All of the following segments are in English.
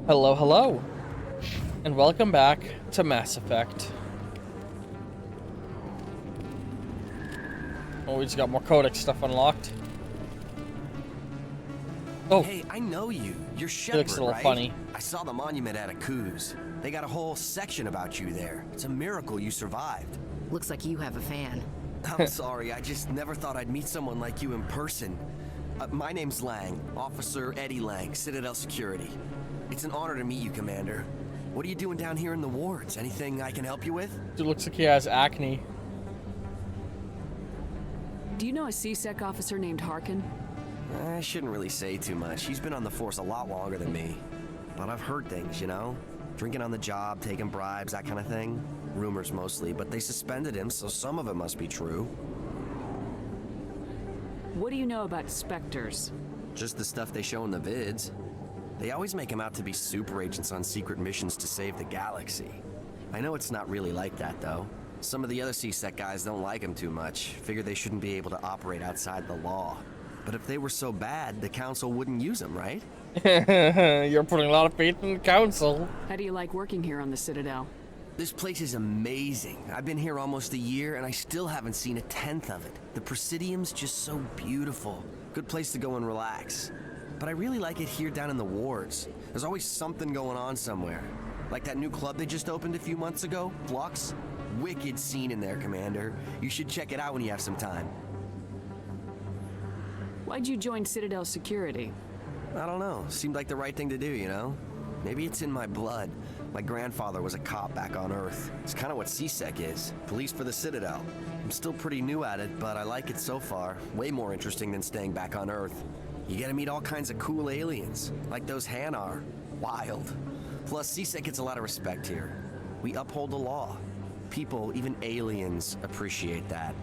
Hello, hello, and welcome back to Mass Effect. Oh, we just got more Codex stuff unlocked. Oh, hey, I know you. You're he Shepard, looks a little right? funny. I saw the monument at Aku's. They got a whole section about you there. It's a miracle you survived. Looks like you have a fan. I'm sorry, I just never thought I'd meet someone like you in person. My name's Lang, Officer Eddie Lang, Citadel Security. It's an honor to meet you, Commander. What are you doing down here in the wards? Anything I can help you with? Dude looks like he has acne. Do you know a C-Sec officer named Harkin? I shouldn't really say too much. He's been on the force a lot longer than me. But I've heard things, you know? Drinking on the job, taking bribes, that kind of thing. Rumors mostly, but they suspended him, so some of it must be true. What do you know about Spectres? Just the stuff they show in the vids. They always make him out to be super agents on secret missions to save the galaxy. I know it's not really like that, though. Some of the other C-Sec guys don't like him too much. Figure they shouldn't be able to operate outside the law. But if they were so bad, the Council wouldn't use them, right? You're putting a lot of faith in the Council. How do you like working here on the Citadel? This place is amazing. I've been here almost a year, and I still haven't seen a tenth of it. The Presidium's just so beautiful. Good place to go and relax. But I really like it here down in the wards. There's always something going on somewhere. Like that new club they just opened a few months ago, Flux. Wicked scene in there, Commander. You should check it out when you have some time. Why'd you join Citadel Security? I don't know. Seemed like the right thing to do, you know? Maybe it's in my blood. My grandfather was a cop back on Earth. It's kind of what C-Sec is. Police for the Citadel. I'm still pretty new at it, but I like it so far. Way more interesting than staying back on Earth. You get to meet all kinds of cool aliens, like those Hanar. Wild. Plus, C-Sec gets a lot of respect here. We uphold the law. People, even aliens, appreciate that.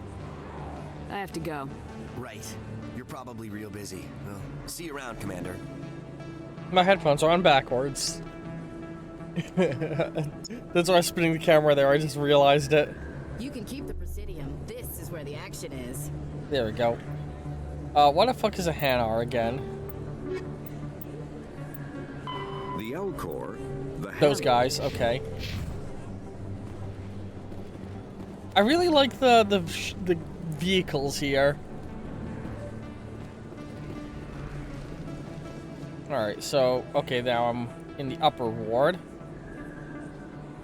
I have to go. Right. You're probably real busy. Well, see you around, Commander. My headphones are on backwards. That's why I'm spinning the camera there. I just realized it. You can keep the Presidium. This is where the action is. There we go. What the fuck is a Hanar again? The L-Corps, Those guys, okay. I really like the vehicles here. Alright, so, okay, now I'm in the upper ward.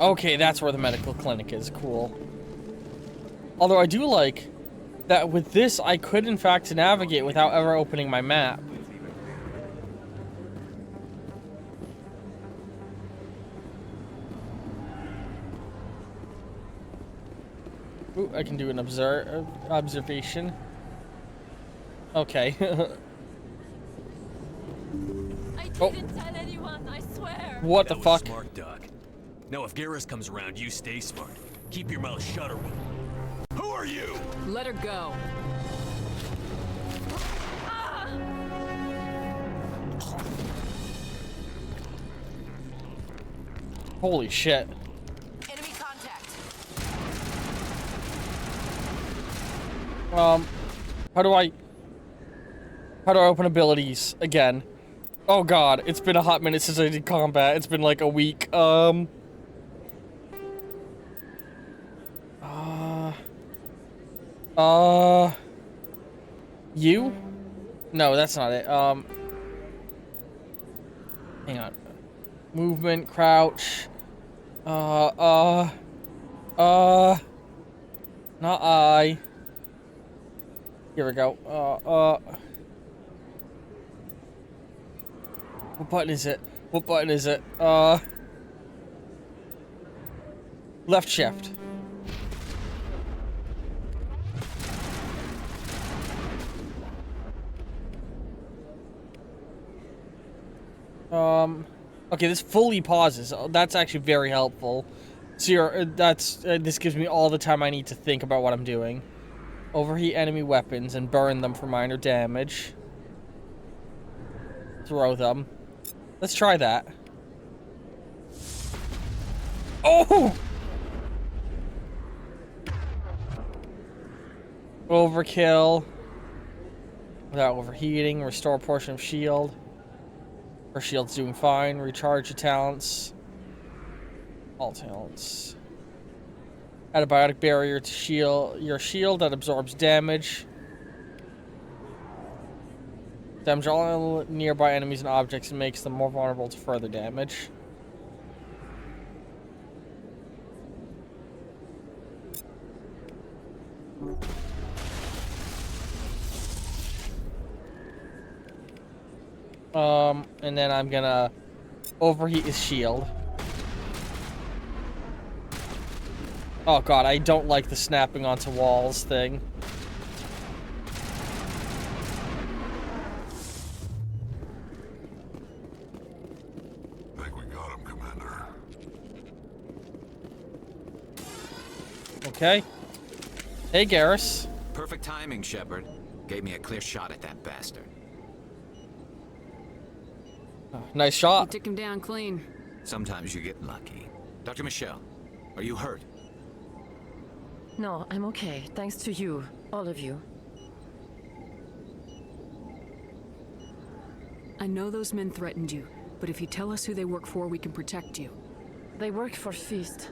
Okay, that's where the medical clinic is. Cool. Although I do like that with this, I could in fact navigate without ever opening my map. Ooh, I can do an observation. Okay. I didn't tell anyone, I swear. What the That was fuck? smart, Doc. Now, if Garrus comes around, you stay smart. Keep your mouth shut or we'll... Who are you? Let her go. Holy shit. Enemy contact. How do I open abilities again? Oh god, it's been a hot minute since I did combat. It's been like a week. You? No, that's not it. Hang on. Movement, crouch. Not I. Here we go. What button is it? What button is it? Left shift. Okay, this fully pauses. Oh, that's actually very helpful. So this gives me all the time I need to think about what I'm doing. Overheat enemy weapons and burn them for minor damage. Throw them. Let's try that. Oh! Overkill. Without overheating. Restore portion of shield. Her shield's doing fine. Recharge your talents. All talents. Add a biotic barrier to shield your shield that absorbs damage. Damage all nearby enemies and objects and makes them more vulnerable to further damage. And then I'm gonna overheat his shield. Oh god, I don't like the snapping onto walls thing. Think we got him, Commander. Okay. Hey, Garrus. Perfect timing, Shepard. Gave me a clear shot at that bastard. Nice You shot. took him down clean. Sometimes you get lucky. Dr. Michelle, are you hurt? No, I'm okay. Thanks to you. All of you. I know those men threatened you, but if you tell us who they work for, we can protect you. They work for Feast.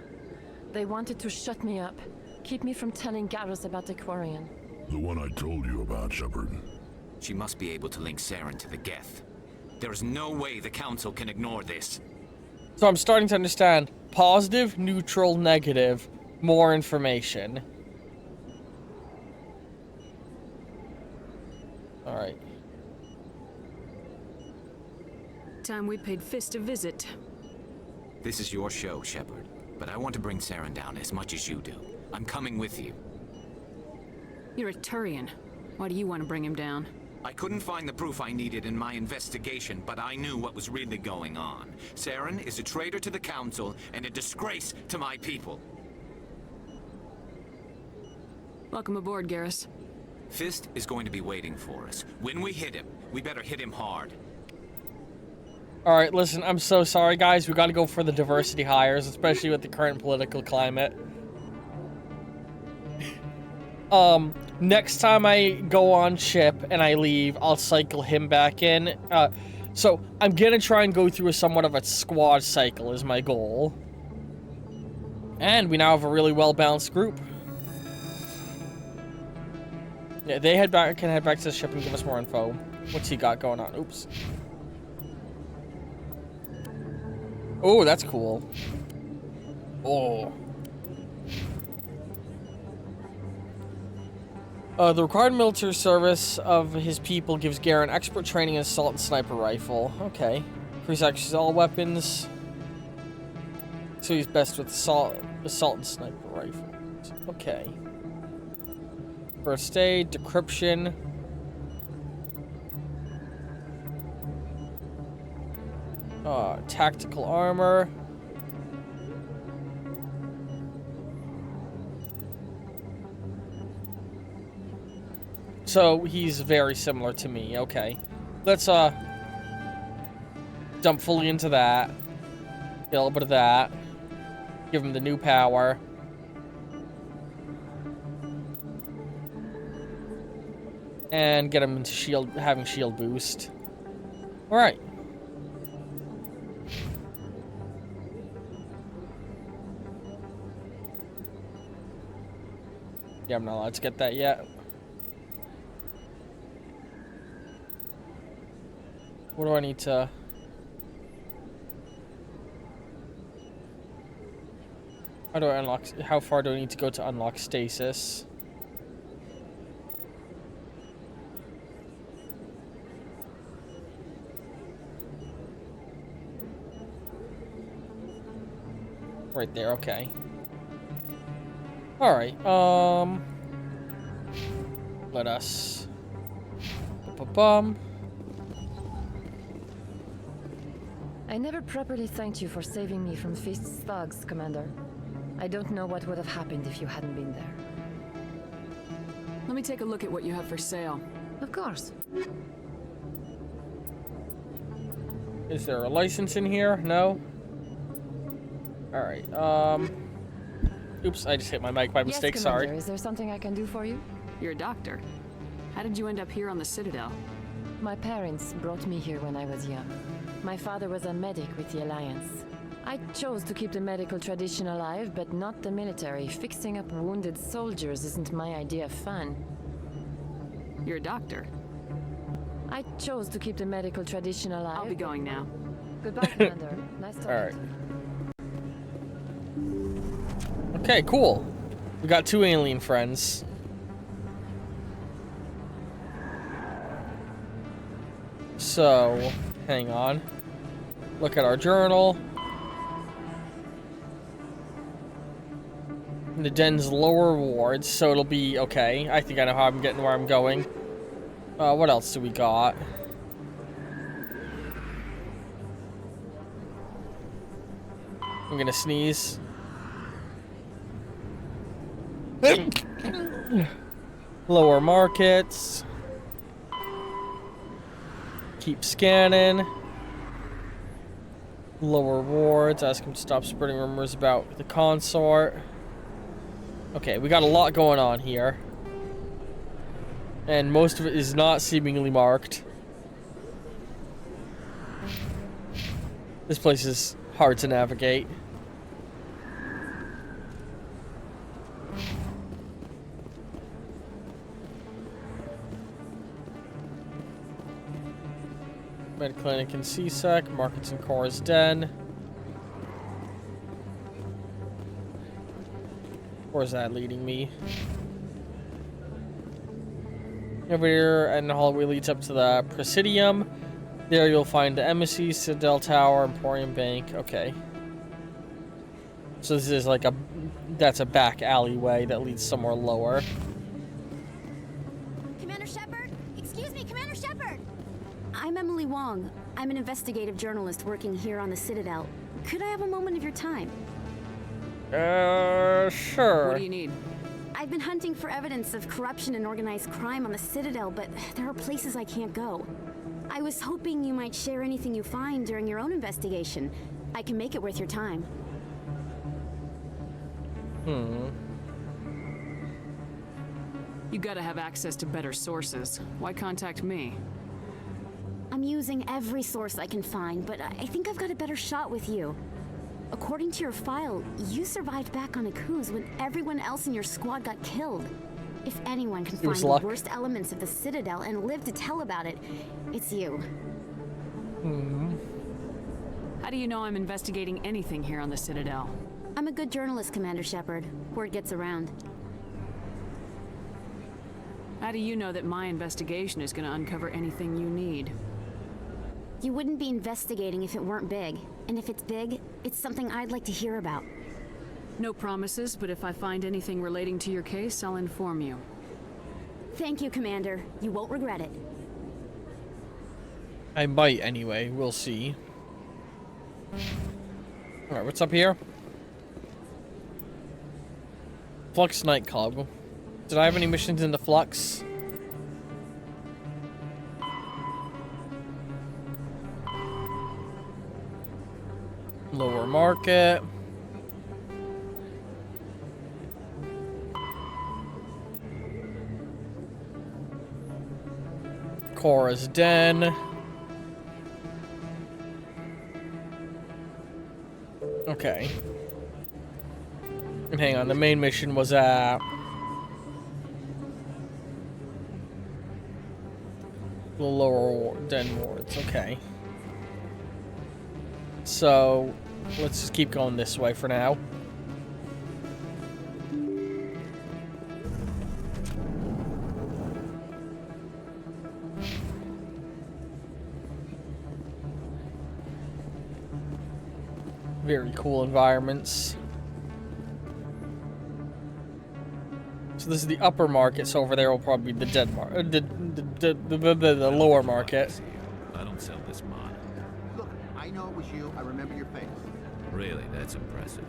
They wanted to shut me up. Keep me from telling Garrus about the Turian. The one I told you about, Shepard. She must be able to link Saren to the Geth. There is no way the Council can ignore this. So I'm starting to understand. Positive, neutral, negative. More information. Alright. Time we paid Fist a visit. This is your show, Shepard. But I want to bring Saren down as much as you do. I'm coming with you. You're a Turian. Why do you want to bring him down? I couldn't find the proof I needed in my investigation, but I knew what was really going on. Saren is a traitor to the Council and a disgrace to my people. Welcome aboard, Garrus. Fist is going to be waiting for us. When we hit him, we better hit him hard. Alright, listen, I'm so sorry, guys. We gotta go for the diversity hires, especially with the current political climate. Next time I go on ship and I leave, I'll cycle him back in. So I'm gonna try and go through somewhat of a squad cycle is my goal. And we now have a really well-balanced group. Yeah, they can head back to the ship and give us more info. What's he got going on? Oops. Oh, that's cool. Oh. The required military service of his people gives Garen expert training in assault and sniper rifle. Okay. Increase access to all weapons. So he's best with assault and sniper rifles. Okay. First aid, decryption. Tactical armor. So he's very similar to me. Okay. Let's dump fully into that. Get a little bit of that. Give him the new power. And get him into having shield boost. Alright. Yeah, I'm not allowed to get that yet. What do I need to... How do I unlock... How far do I need to go to unlock stasis? Right there, okay. Alright, let us... I never properly thanked you for saving me from Feast's thugs, Commander. I don't know what would have happened if you hadn't been there. Let me take a look at what you have for sale. Of course. Is there a license in here? No? Alright, oops, I just hit my mic by mistake, Yes, Commander. sorry. Is there something I can do for you? You're a doctor. How did you end up here on the Citadel? My parents brought me here when I was young. My father was a medic with the Alliance. I chose to keep the medical tradition alive, but not the military. Fixing up wounded soldiers isn't my idea of fun. You're a doctor. I chose to keep the medical tradition alive. I'll be going now. Goodbye, Commander. Nice talking Alright. to you. Okay, cool. We got 2 alien friends. So, hang on. Look at our journal. The den's lower wards, so it'll be okay. I think I know how I'm getting where I'm going. What else do we got? I'm gonna sneeze. Lower markets. Keep scanning. Lower wards. Ask him to stop spreading rumors about the consort. Okay, we got a lot going on here. And most of it is not seemingly marked. This place is hard to navigate. Med Clinic and CSEC, Markets and Cora's Den. Where's that leading me? Over here, and the hallway leads up to the Presidium. There you'll find the Embassy, Citadel Tower, Emporium Bank. Okay. So this is like that's a back alleyway that leads somewhere lower. Commander Shepard? Excuse me, Commander Shepard! I'm Emily Wong. I'm an investigative journalist working here on the Citadel. Could I have a moment of your time? Sure. What do you need? I've been hunting for evidence of corruption and organized crime on the Citadel, but there are places I can't go. I was hoping you might share anything you find during your own investigation. I can make it worth your time. You gotta have access to better sources. Why contact me? I'm using every source I can find, but I think I've got a better shot with you. According to your file, you survived back on Akuz when everyone else in your squad got killed. If anyone can find the worst elements of the Citadel and live to tell about it, it's you. How do you know I'm investigating anything here on the Citadel? I'm a good journalist, Commander Shepard. Word gets around. How do you know that my investigation is gonna uncover anything you need? You wouldn't be investigating if it weren't big. And if it's big, it's something I'd like to hear about. No promises, but if I find anything relating to your case, I'll inform you. Thank you, Commander. You won't regret it. I might anyway. We'll see. Alright, what's up here? Flux nightclub. Did I have any missions in the Flux? Lower market. Cora's Den. Okay. And hang on, the main mission was at the lower den wards. Okay. So let's just keep going this way for now. Very cool environments. So this is the upper market, so over there will probably be the dead market, the lower market. I don't sell this mod. Look, I know it was you. I remember your face. Really, that's impressive.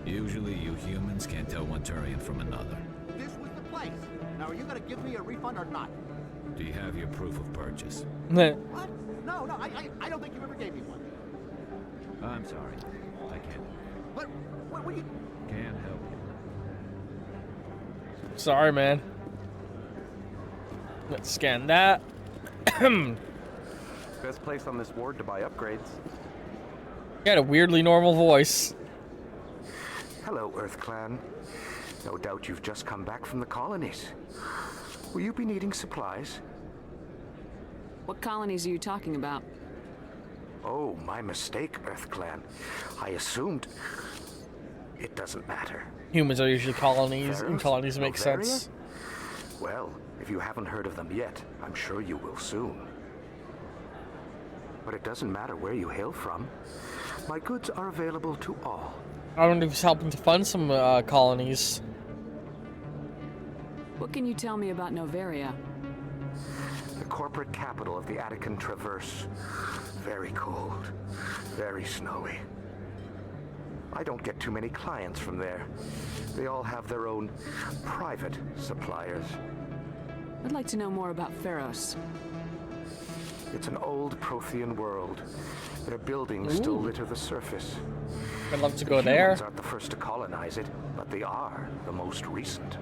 Usually you humans can't tell one Turian from another. This was the place. Now, are you going to give me a refund or not? Do you have your proof of purchase? What? No, I don't think you ever gave me one. I'm sorry. I can't. What do you... Can't help you. Sorry, man. Let's scan that. Best place on this ward to buy upgrades. He had a weirdly normal voice. Hello, Earth Clan. No doubt you've just come back from the colonies. Will you be needing supplies? What colonies are you talking about? Oh, my mistake, Earth Clan. I assumed... It doesn't matter. Humans are usually colonies, and Theros? colonies make Novaria? sense. Well, if you haven't heard of them yet, I'm sure you will soon. But it doesn't matter where you hail from. My goods are available to all. I wonder if he's helping to fund some colonies. What can you tell me about Novaria? The corporate capital of the Attican Traverse. Very cold. Very snowy. I don't get too many clients from there. They all have their own private suppliers. I'd like to know more about Pharos. It's an old Prothean world. Their buildings still litter the surface. I'd love to go The there. humans aren't the first to colonize it, but they are the most recent.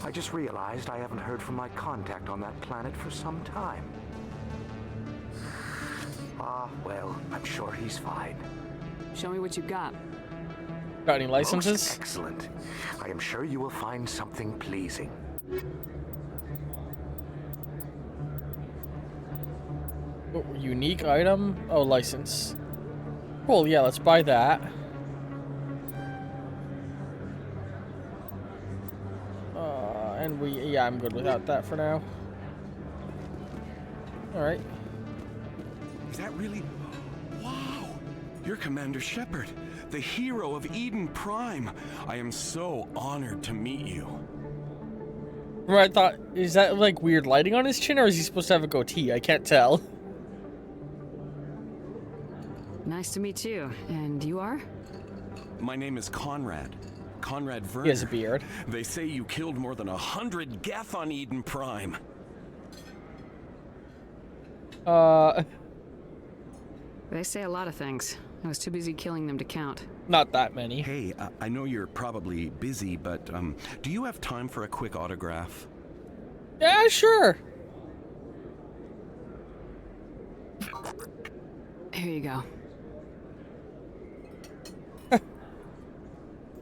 I just realized I haven't heard from my contact on that planet for some time. Ah, well, I'm sure he's fine. Show me what you got. Got any licenses? Most excellent. I am sure you will find something pleasing. Oh, unique item? Oh, license. Cool, yeah, let's buy that. And yeah, I'm good without that for now. Alright. Is that really... Wow! You're Commander Shepard, the hero of Eden Prime. I am so honored to meet you. Remember, I thought, is that like weird lighting on his chin, or is he supposed to have a goatee? I can't tell. Nice to meet you. And you are? My name is Conrad. Conrad Werner. He has a beard. They say you killed more than 100 Geth on Eden Prime. They say a lot of things. I was too busy killing them to count. Not that many. Hey, I know you're probably busy, but do you have time for a quick autograph? Yeah, sure. Here you go.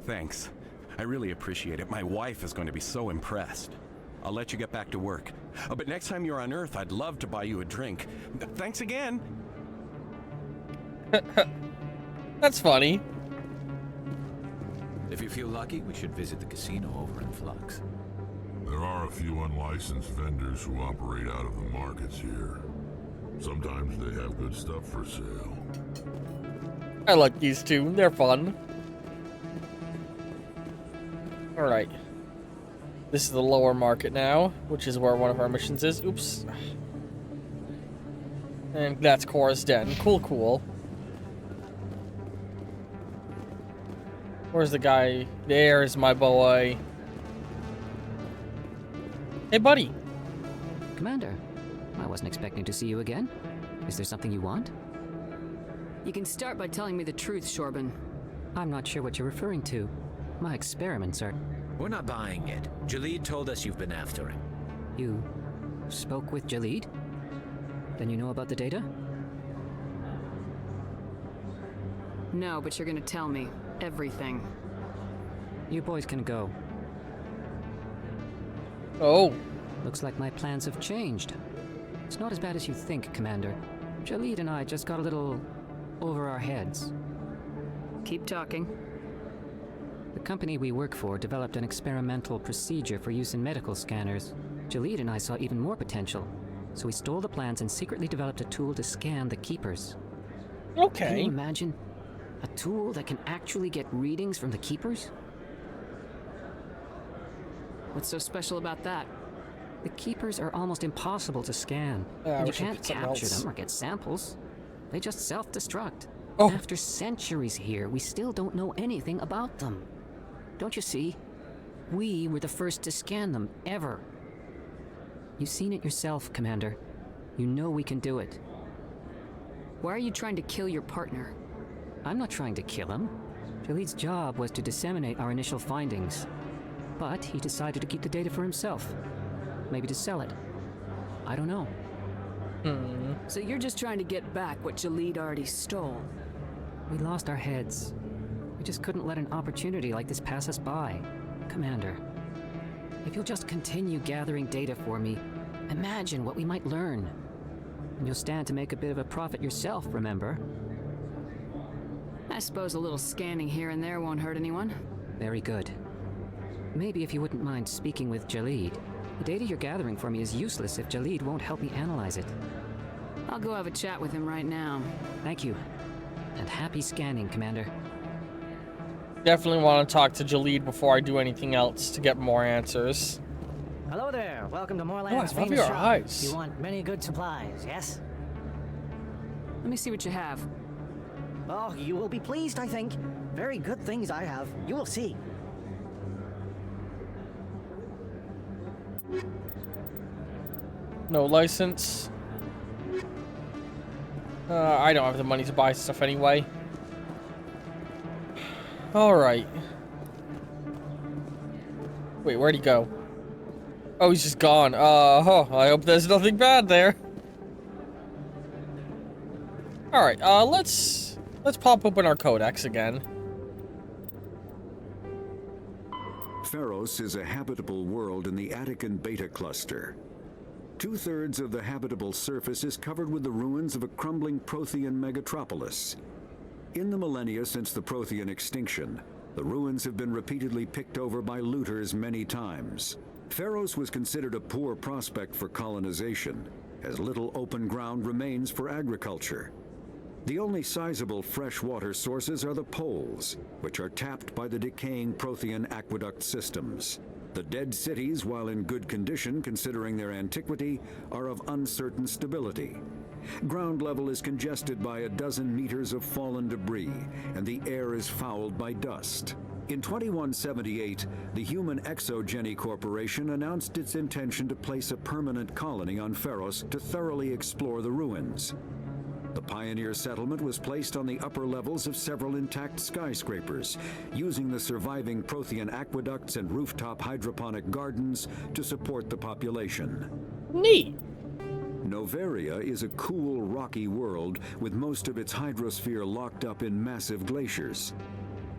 Thanks. I really appreciate it. My wife is going to be so impressed. I'll let you get back to work. But next time you're on Earth, I'd love to buy you a drink. Thanks again. That's funny. If you feel lucky, we should visit the casino over in Flux. There are a few unlicensed vendors who operate out of the markets here. Sometimes they have good stuff for sale. I like these two. They're fun. Alright. This is the lower market now, which is where one of our missions is. Oops. And that's Cora's Den. Cool, cool. Where's the guy? There's my boy. Hey, buddy. Commander, I wasn't expecting to see you again. Is there something you want? You can start by telling me the truth, Shorban. I'm not sure what you're referring to. My experiments are... We're not buying it. Jalid told us you've been after him. You spoke with Jalid? Then you know about the data? No, but you're gonna tell me everything. You boys can go. Oh. Looks like my plans have changed. It's not as bad as you think, Commander. Jalid and I just got a little over our heads. Keep talking. The company we work for developed an experimental procedure for use in medical scanners. Jalid and I saw even more potential, so we stole the plans and secretly developed a tool to scan the Keepers. Okay. Can you imagine? A tool that can actually get readings from the Keepers? What's so special about that? The Keepers are almost impossible to scan. And you can't capture them or get samples. They just self-destruct. Oh. After centuries here, we still don't know anything about them. Don't you see? We were the first to scan them, ever. You've seen it yourself, Commander. You know we can do it. Why are you trying to kill your partner? I'm not trying to kill him. Jalid's job was to disseminate our initial findings. But he decided to keep the data for himself. Maybe to sell it. I don't know. So you're just trying to get back what Jalid already stole? We lost our heads. We just couldn't let an opportunity like this pass us by. Commander, if you'll just continue gathering data for me, imagine what we might learn. And you'll stand to make a bit of a profit yourself, remember? I suppose a little scanning here and there won't hurt anyone. Very good. Maybe if you wouldn't mind speaking with Jalid. The data you're gathering for me is useless if Jalid won't help me analyze it. I'll go have a chat with him right now. Thank you. And happy scanning, Commander. Definitely want to talk to Jalid before I do anything else to get more answers. Hello there. Welcome to Oh, I Moorland's love famous your shop. eyes. You want many good supplies, yes? Let me see what you have. Oh, you will be pleased, I think. Very good things I have. You will see. No license. I don't have the money to buy stuff anyway. Alright. Wait, where'd he go? Oh, he's just gone. I hope there's nothing bad there. Alright, let's pop open our codex again. Pharos is a habitable world in the Attican Beta Cluster. 2/3 of the habitable surface is covered with the ruins of a crumbling Prothean megatropolis. In the millennia since the Prothean extinction, the ruins have been repeatedly picked over by looters many times. Pharos was considered a poor prospect for colonization, as little open ground remains for agriculture. The only sizable freshwater sources are the poles, which are tapped by the decaying Prothean aqueduct systems. The dead cities, while in good condition considering their antiquity, are of uncertain stability. Ground level is congested by a dozen meters of fallen debris, and the air is fouled by dust. In 2178, the Human Exogeny Corporation announced its intention to place a permanent colony on Pharos to thoroughly explore the ruins. The pioneer settlement was placed on the upper levels of several intact skyscrapers, using the surviving Prothean aqueducts and rooftop hydroponic gardens to support the population. Neat. Noveria is a cool, rocky world with most of its hydrosphere locked up in massive glaciers.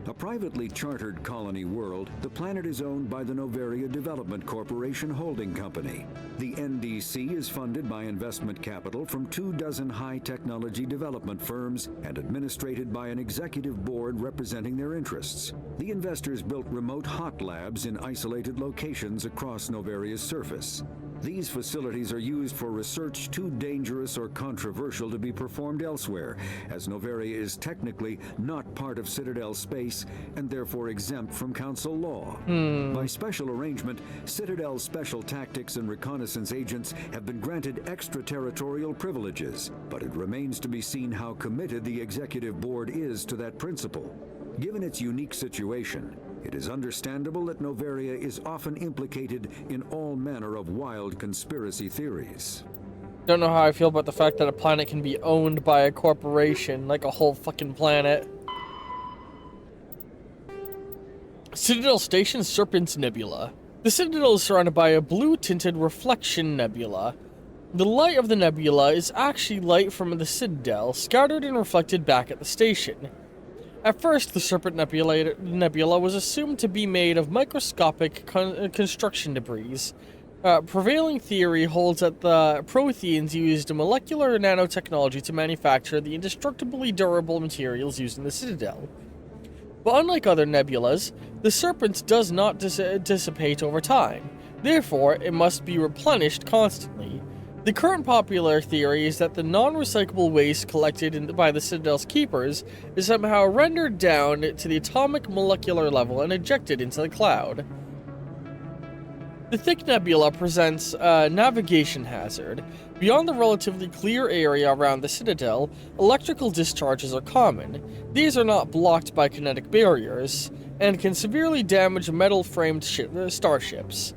A privately chartered colony world, the planet is owned by the Noveria Development Corporation Holding Company. The NDC is funded by investment capital from 24 high-technology development firms and administrated by an executive board representing their interests. The investors built remote hot labs in isolated locations across Noveria's surface. These facilities are used for research too dangerous or controversial to be performed elsewhere, as Noveria is technically not part of Citadel space and therefore exempt from Council law. By special arrangement, Citadel special tactics and reconnaissance agents have been granted extraterritorial privileges, but it remains to be seen how committed the Executive Board is to that principle. Given its unique situation, it is understandable that Noveria is often implicated in all manner of wild conspiracy theories. Don't know how I feel about the fact that a planet can be owned by a corporation, like a whole fucking planet. Citadel Station Serpent's Nebula. The Citadel is surrounded by a blue-tinted reflection nebula. The light of the nebula is actually light from the Citadel, scattered and reflected back at the station. At first, the Serpent Nebula was assumed to be made of microscopic construction debris. Prevailing theory holds that the Protheans used molecular nanotechnology to manufacture the indestructibly durable materials used in the Citadel. But unlike other nebulas, the Serpent does not dissipate over time. Therefore, it must be replenished constantly. The current popular theory is that the non-recyclable waste collected by the Citadel's keepers is somehow rendered down to the atomic molecular level and ejected into the cloud. The thick nebula presents a navigation hazard. Beyond the relatively clear area around the Citadel, electrical discharges are common. These are not blocked by kinetic barriers, and can severely damage metal-framed starships.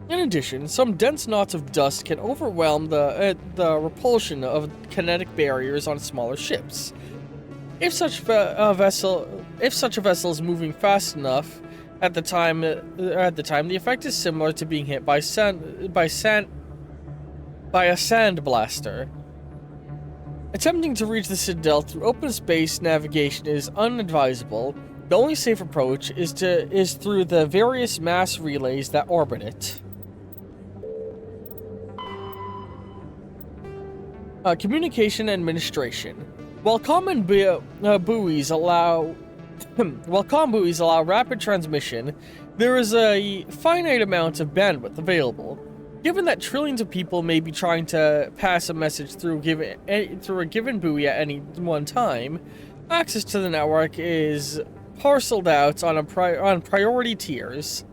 In addition, some dense knots of dust can overwhelm the repulsion of kinetic barriers on smaller ships. If such a vessel is moving fast enough at the time, the effect is similar to being hit by a sand blaster. Attempting to reach the Citadel through open space navigation is unadvisable. The only safe approach is through the various mass relays that orbit it. Communication administration. While common buoys allow rapid transmission, there is a finite amount of bandwidth available. Given that trillions of people may be trying to pass a message through a given buoy at any one time, access to the network is parceled out on priority tiers.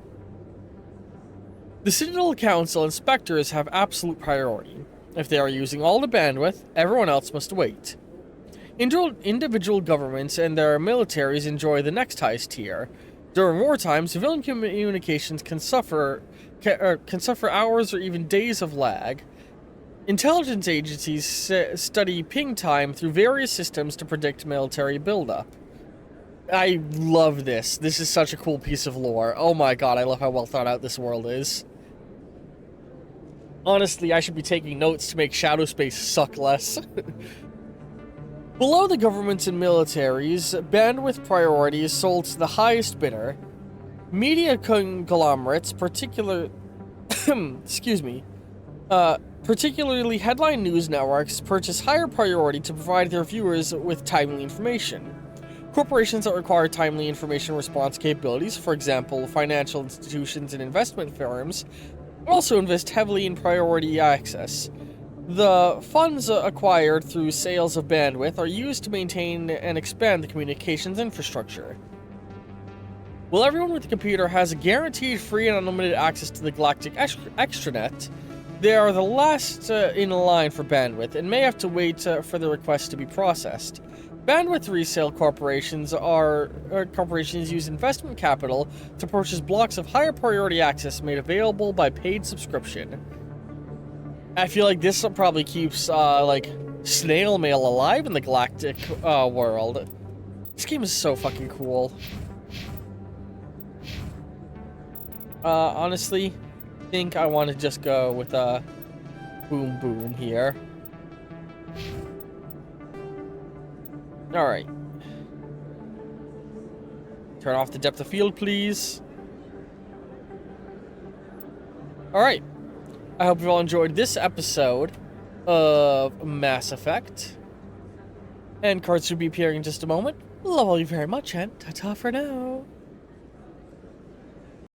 The Citadel Council inspectors have absolute priority. If they are using all the bandwidth, everyone else must wait. Individual governments and their militaries enjoy the next highest tier. During wartime, civilian communications can suffer hours or even days of lag. Intelligence agencies study ping time through various systems to predict military buildup. I love this. This is such a cool piece of lore. Oh my god, I love how well thought out this world is. Honestly, I should be taking notes to make Shadow Space suck less. Below the governments and militaries, bandwidth priority is sold to the highest bidder. Media conglomerates, particularly headline news networks, purchase higher priority to provide their viewers with timely information. Corporations that require timely information response capabilities, for example, financial institutions and investment firms, also invest heavily in priority access. The funds acquired through sales of bandwidth are used to maintain and expand the communications infrastructure. While everyone with a computer has a guaranteed free and unlimited access to the Galactic Extranet, they are the last in line for bandwidth and may have to wait for the request to be processed. Bandwidth resale corporations use investment capital to purchase blocks of higher priority access made available by paid subscription. I feel like this probably keeps like snail mail alive in the galactic world. This game is so fucking cool. Honestly, I think I want to just go with a boom boom here. Alright. Turn off the depth of field, please. Alright. I hope you all enjoyed this episode of Mass Effect. And cards should be appearing in just a moment. Love all you very much, and ta-ta for now.